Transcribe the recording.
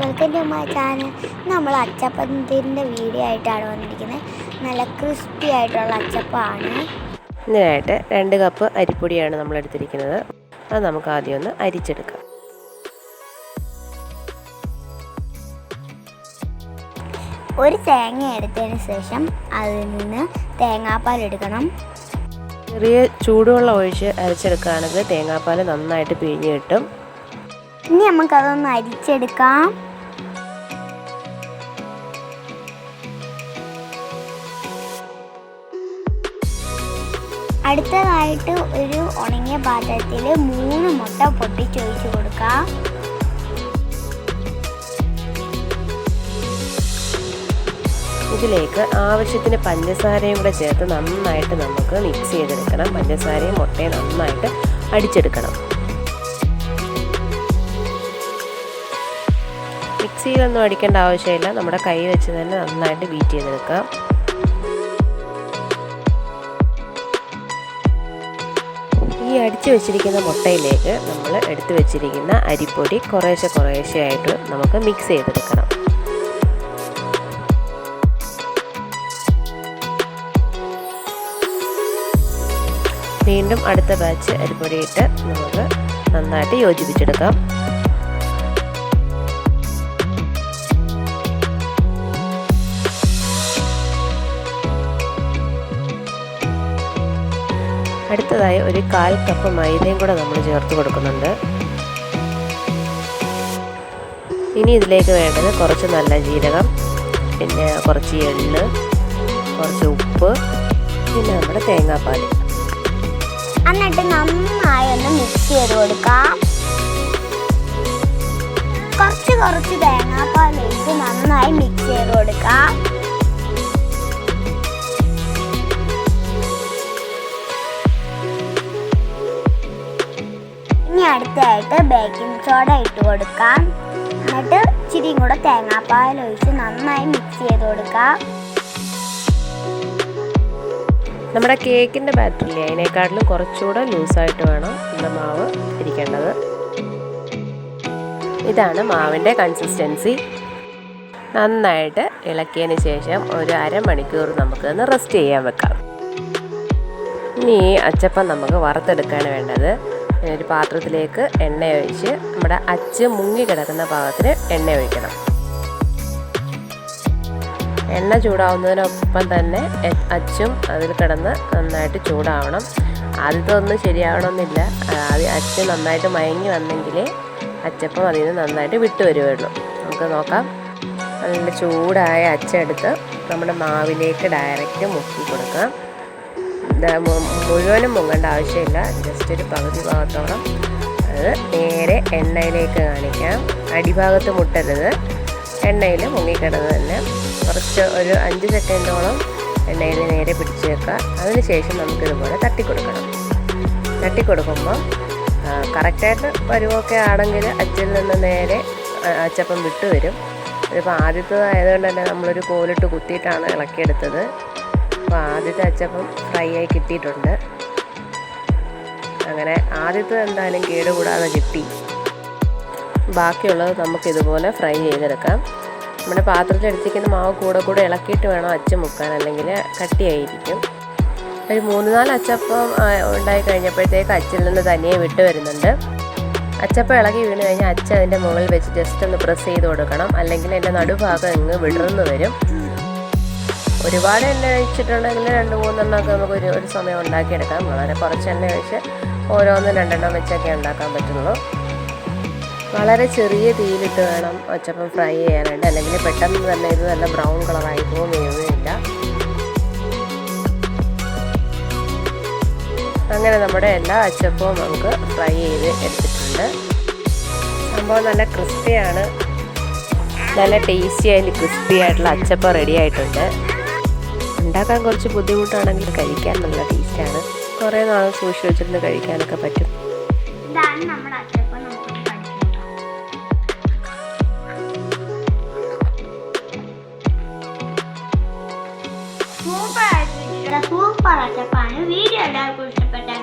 Welcome to my channel. നമ്മൾ അച്ചപ്പത്തിൻ്റെ video ആയിട്ടാണ് വന്നിരിക്കുന്നത്. നല്ല ക്രിസ്പി ആയിട്ടുള്ള അച്ചപ്പമാണ്. ഇതിനായിട്ട് 2 കപ്പ് അരിപ്പൊടിയാണ് നമ്മൾ എടുത്തിരിക്കുന്നത്. അത് നമുക്ക് ആദ്യം ഒന്ന് അരിച്ചെടുക്കാം. ഒരു തേങ്ങ എടുത്തതിന് ശേഷം അതിൽ നിന്ന് തേങ്ങാപ്പാൽ എടുക്കണം. ചെറിയ ചൂടുവെള്ളം ഒഴിച്ച് അരച്ചെടുക്കുകയാണെങ്കിൽ തേങ്ങാപ്പാൽ നന്നായിട്ട് പിഴിഞ്ഞ് കിട്ടും. ഇനി നമുക്കതൊന്ന് അരിച്ചെടുക്കാം. അടുത്തതായിട്ട് ഒരു ഉണങ്ങിയ പാത്രത്തിൽ 3 മുട്ട പൊട്ടിച്ചൊഴിച്ച് കൊടുക്കാം. ഇതിലേക്ക് ആവശ്യത്തിന് പഞ്ചസാരയും കൂടെ ചേർത്ത് നന്നായിട്ട് നമുക്ക് മിക്സ് ചെയ്തെടുക്കണം. പഞ്ചസാരയും മുട്ടയും നന്നായിട്ട് അടിച്ചെടുക്കണം. മിക്സിയിലൊന്നും അടിക്കേണ്ട ആവശ്യമില്ല, നമ്മുടെ കൈ വെച്ച് തന്നെ നന്നായിട്ട് ബീറ്റ് ചെയ്തെടുക്കാം. ഈ അടിച്ചു വെച്ചിരിക്കുന്ന മുട്ടയിലേക്ക് നമ്മൾ എടുത്തു വെച്ചിരിക്കുന്ന അരിപ്പൊടി കുറേശ്ശെ ആയിട്ട് നമുക്ക് മിക്സ് ചെയ്തെടുക്കണം. വീണ്ടും അടുത്ത ബാച്ച് അരിപ്പൊടി ഇട്ട് നമുക്ക് നന്നായിട്ട് യോജിപ്പിച്ചെടുക്കാം. അടുത്തതായി ഒരു 1/4 കപ്പ് മൈദയും കൂടെ നമ്മൾ ചേർത്ത് കൊടുക്കുന്നുണ്ട്. ഇനി ഇതിലേക്ക് വേണ്ടത് കുറച്ച് നല്ല ജീരകം, പിന്നെ കുറച്ച് എള്ള്, കുറച്ച് ഉപ്പ്, പിന്നെ നമ്മുടെ തേങ്ങാപ്പാൽ. എന്നിട്ട് നന്നായി ഒന്ന് മിക്സ് ചെയ്ത് കൊടുക്കാം. കുറച്ച് തേങ്ങാപ്പാൽ ഒഴിച്ച് നന്നായി മിക്സ് ചെയ്ത് കൊടുക്കാം. ഇനി അടുത്തായിട്ട് ബേക്കിംഗ് സോഡ ഇട്ട് കൊടുക്കാം. എന്നിട്ട് ഇച്ചിരിയും കൂടെ തേങ്ങാപ്പാൽ ഒഴിച്ച് നന്നായി മിക്സ് ചെയ്ത് കൊടുക്കാം. നമ്മുടെ കേക്കിൻ്റെ ബാറ്ററില്ലേ, അതിനേക്കാട്ടിലും കുറച്ചുകൂടെ ലൂസായിട്ട് വേണം നമ്മുടെ മാവ് ഇരിക്കേണ്ടത്. ഇതാണ് മാവിൻ്റെ കൺസിസ്റ്റൻസി. നന്നായിട്ട് ഇളക്കിയതിന് ശേഷം ഒരു അരമണിക്കൂർ നമുക്കൊന്ന് റെസ്റ്റ് ചെയ്യാൻ വെക്കാം. ഇനി ഈ അച്ചപ്പം നമുക്ക് വറുത്തെടുക്കാണ് വേണ്ടത്. ഒരു പാത്രത്തിലേക്ക് എണ്ണ ഒഴിച്ച് നമ്മുടെ അച്ച് മുങ്ങി കിടക്കുന്ന പാകത്തിന് എണ്ണ ഒഴിക്കണം. എണ്ണ ചൂടാവുന്നതിനൊപ്പം തന്നെ അച്ചും അതിൽ കിടന്ന് നന്നായിട്ട് ചൂടാവണം. ആദ്യത്തെ ഒന്നും ശരിയാവണമെന്നില്ല. ആദ്യം അച്ച് നന്നായിട്ട് മയങ്ങി വന്നെങ്കിലേ അച്ചപ്പം അതിൽ നിന്ന് നന്നായിട്ട് വിട്ടു വരുവുള്ളൂ. നമുക്ക് നോക്കാം. നല്ല ചൂടായ അച്ചെടുത്ത് നമ്മുടെ മാവിലേക്ക് ഡയറക്റ്റ് മുക്കി കൊടുക്കാം. മുഴുവനും മുങ്ങേണ്ട ആവശ്യമില്ല, ജസ്റ്റ് ഒരു പകുതി ഭാഗത്തോളം അത് നേരെ എണ്ണയിലേക്ക് കാണിക്കാം. അടിഭാഗത്ത് മുട്ടരുത്, എണ്ണയിൽ മുങ്ങിക്കിടന്ന് തന്നെ കുറച്ച് ഒരു 5 സെക്കൻഡോളം എണ്ണയിൽ നേരെ പിടിച്ച് വെക്കുക. അതിനുശേഷം നമുക്കിതുപോലെ തട്ടിക്കൊടുക്കുമ്പോൾ കറക്റ്റായിട്ട് പരുവൊക്കെ ആണെങ്കിൽ അച്ചിൽ നിന്ന് നേരെ അച്ചപ്പം വിട്ടു വരും. ഇതിപ്പോൾ ആദ്യത്തേതായതുകൊണ്ട് തന്നെ നമ്മളൊരു കോലിട്ട് കുത്തിയിട്ടാണ് ഇളക്കിയെടുത്തത്. അപ്പോൾ ആദ്യത്തെ അച്ചപ്പം ഫ്രൈ ആയി കിട്ടിയിട്ടുണ്ട്. അങ്ങനെ ആദ്യത്തെ എന്തായാലും കേടുകൂടാതെ കിട്ടി. ബാക്കിയുള്ളത് നമുക്കിതുപോലെ ഫ്രൈ ചെയ്തെടുക്കാം. നമ്മുടെ പാത്രത്തിൽ എടുത്തിരിക്കുന്ന മാവ് കൂടെ ഇളക്കിയിട്ട് വേണം അച്ച് മുക്കാൻ, അല്ലെങ്കിൽ കട്ടിയായിരിക്കും. ഒരു 3-4 അച്ചപ്പം ഉണ്ടായി കഴിഞ്ഞപ്പോഴത്തേക്ക് അച്ചിൽ നിന്ന് തനിയെ വിട്ട് വരുന്നുണ്ട്. അച്ചപ്പം ഇളകി വീണ് കഴിഞ്ഞാൽ അച്ച് അതിൻ്റെ മുകളിൽ വെച്ച് ജസ്റ്റ് ഒന്ന് പ്രസ് ചെയ്ത് കൊടുക്കണം, അല്ലെങ്കിൽ അതിൻ്റെ നടുഭാഗം ഇങ്ങ് വിടർന്ന് വരും. ഒരുപാട് എണ്ണ ഒഴിച്ചിട്ടുണ്ടെങ്കിൽ 2-3 എണ്ണമൊക്കെ നമുക്ക് ഒരു സമയം ഉണ്ടാക്കിയെടുക്കാം. വളരെ കുറച്ച് എണ്ണ ഒഴിച്ച് ഓരോന്നും 2 എണ്ണം വെച്ചൊക്കെ ഉണ്ടാക്കാൻ പറ്റുള്ളൂ. വളരെ ചെറിയ തീയിലിട്ട് വേണം അച്ചപ്പം ഫ്രൈ ചെയ്യാനായിട്ട്, അല്ലെങ്കിൽ പെട്ടെന്ന് തന്നെ ഇത് നല്ല ബ്രൗൺ കളറായി പോകും, വേവുകയില്ല. അങ്ങനെ നമ്മുടെ എല്ലാ അച്ചപ്പവും നമുക്ക് ഫ്രൈ ചെയ്ത് എടുത്തിട്ടുണ്ട്. സംഭവം നല്ല ക്രിസ്പിയാണ്. നല്ല ടേസ്റ്റി ആൻഡ് ക്രിസ്പി ആയിട്ടുള്ള അച്ചപ്പം റെഡി ആയിട്ടുണ്ട്. ഉണ്ടാക്കാൻ കുറച്ച് ബുദ്ധിമുട്ടാണെങ്കിൽ കഴിക്കാൻ നല്ല ടേസ്റ്റാണ്. കുറേ നാൾ സൂക്ഷിച്ച് വെച്ചിരുന്ന് കഴിക്കാനൊക്കെ പറ്റും. ഇതാണ് നമ്മുടെ അച്ചപ്പം. സൂപ്പർ അച്ചപ്പാണ്. വീഡിയോ എല്ലാവർക്കും ഇഷ്ടപ്പെട്ടാൽ